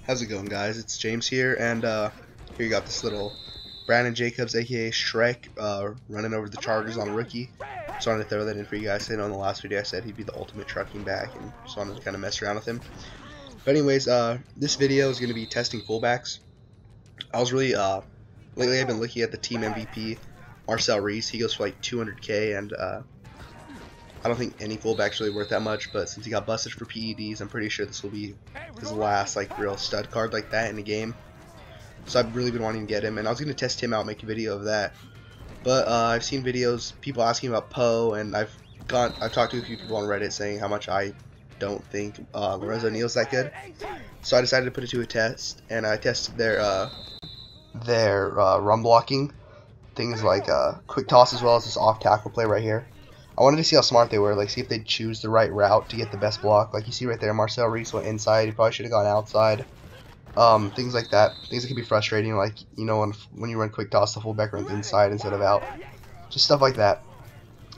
How's it going, guys? It's James here, and here you got this little Brandon Jacobs, aka Shrek, running over the Chargers on rookie. Just wanted to throw that in for you guys. I know in the last video I said he'd be the ultimate trucking back, and just wanted to kind of mess around with him. But anyways, this video is going to be testing fullbacks. I was really, lately I've been looking at the team MVP, Marcel Reese. He goes for like 200k, and I don't think any fullback's really worth that much, but since he got busted for PEDs, I'm pretty sure this will be his last like real stud card like that in the game. So I've really been wanting to get him, and I was going to test him out, make a video of that. But I've seen videos, people asking about Poe, and I've talked to a few people on Reddit saying how much I don't think Lorenzo Neal's that good. So I decided to put it to a test, and I tested their run blocking, things like quick toss as well as this off tackle play right here. I wanted to see how smart they were, like see if they'd choose the right route to get the best block. Like you see right there, Marcel Reese went inside. He probably should have gone outside. Things like that. Things that can be frustrating, like, you know, when you run quick toss, the fullback runs inside instead of out. Just stuff like that.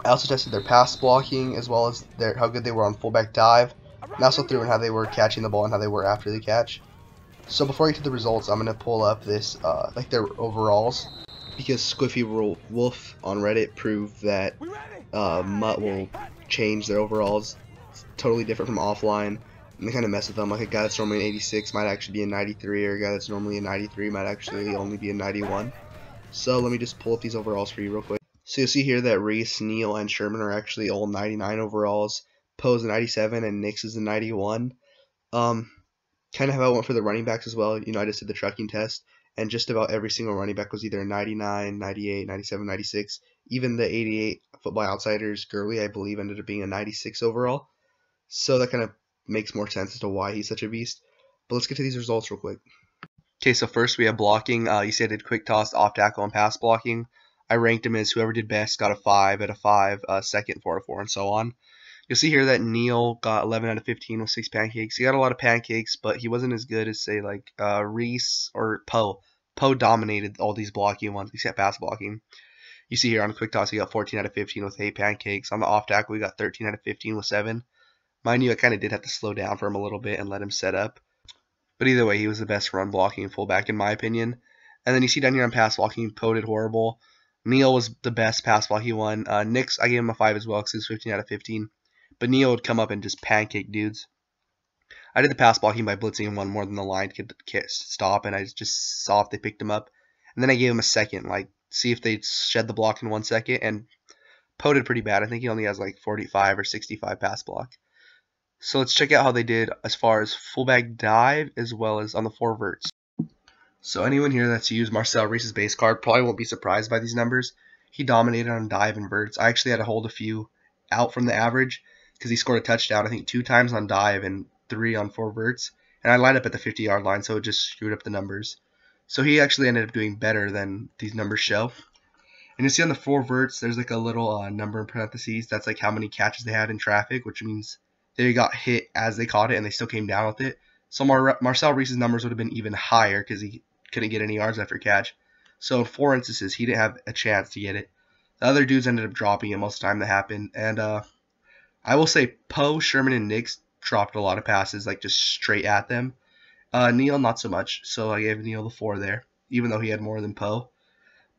I also tested their pass blocking as well as how good they were on fullback dive. And I also threw in how they were catching the ball and how they were after the catch. So before I get to the results, I'm going to pull up this, like their overalls. Because Squiffy Wolf on Reddit proved that MUT will change their overalls. It's totally different from offline, and they kind of mess with them. Like a guy that's normally an 86 might actually be a 93, or a guy that's normally a 93 might actually only be a 91. So let me just pull up these overalls for you real quick. So you'll see here that Reese, Neal, and Sherman are actually all 99 overalls. Poe's a 97, and Nix is a 91. Kind of how I went for the running backs as well. You know, I just did the trucking test, and just about every single running back was either a 99, 98, 97, 96. Even the 88 Football Outsiders, Gurley, I believe, ended up being a 96 overall. So that kind of makes more sense as to why he's such a beast. But let's get to these results real quick. Okay, so first we have blocking. You see I did quick toss, off tackle, and pass blocking. I ranked them as whoever did best got a 5 out of 5, second 4 out of 4, and so on. You'll see here that Neal got 11 out of 15 with 6 pancakes. He got a lot of pancakes, but he wasn't as good as, say, like Reese or Poe. Poe dominated all these blocking ones, except pass blocking. You see here on quick toss, he got 14 out of 15 with 8 pancakes. On the off tackle, we got 13 out of 15 with 7. Mind you, I kind of did have to slow down for him a little bit and let him set up. But either way, he was the best run blocking fullback in my opinion. And then you see down here on pass blocking, Poe did horrible. Neal was the best pass blocking one. Nix, I gave him a 5 as well because he was 15 out of 15. But Neal would come up and just pancake dudes. I did the pass blocking by blitzing him one more than the line could stop, and I just saw if they picked him up. And then I gave him a second, like, see if they'd shed the block in 1 second, and Poe did pretty bad. I think he only has like 45 or 65 pass block. So let's check out how they did as far as fullback dive as well as on the 4 verts. So anyone here that's used Marcel Reese's base card probably won't be surprised by these numbers. He dominated on dive and verts. I actually had to hold a few out from the average because he scored a touchdown, I think 2 times on dive and 3 on 4 verts. And I lined up at the 50-yard line, so it just screwed up the numbers. So he actually ended up doing better than these numbers show. And you see on the 4 verts, there's like a little number in parentheses. That's like how many catches they had in traffic, which means they got hit as they caught it and they still came down with it. So Marcel Reese's numbers would have been even higher because he couldn't get any yards after catch. So in 4 instances, he didn't have a chance to get it. The other dudes ended up dropping it most of the time that happened. And I will say Poe, Sherman, and Nix dropped a lot of passes, like just straight at them. Neal, not so much, so I gave Neal the 4 there, even though he had more than Poe.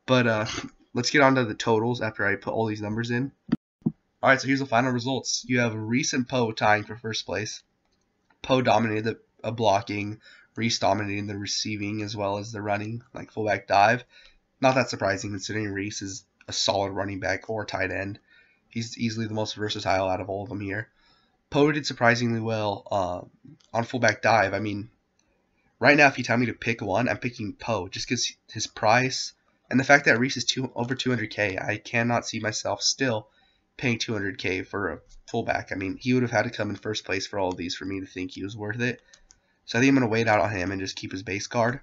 But let's get on to the totals after I put all these numbers in. Alright, so here's the final results. You have Reese and Poe tying for first place. Poe dominated the blocking, Reese dominating the receiving as well as the running, like fullback dive. Not that surprising considering Reese is a solid running back or tight end. He's easily the most versatile out of all of them here. Poe did surprisingly well on fullback dive. I mean, right now if you tell me to pick one, I'm picking Poe just because his price and the fact that Reese is over 200k. I cannot see myself still paying 200k for a fullback. I mean, he would have had to come in first place for all of these for me to think he was worth it. So I think I'm going to wait out on him and just keep his base card.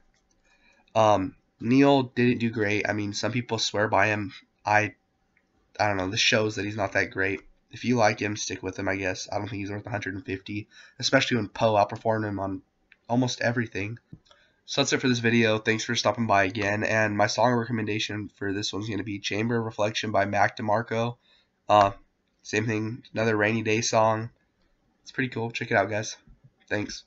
Neal didn't do great. I mean, some people swear by him. I don't know. This shows that he's not that great. If you like him, stick with him, I guess. I don't think he's worth 150, especially when Poe outperformed him on almost everything. So that's it for this video. Thanks for stopping by again. And my song recommendation for this one's going to be Chamber of Reflection by Mac DeMarco. Same thing, another rainy day song. It's pretty cool. Check it out, guys. Thanks.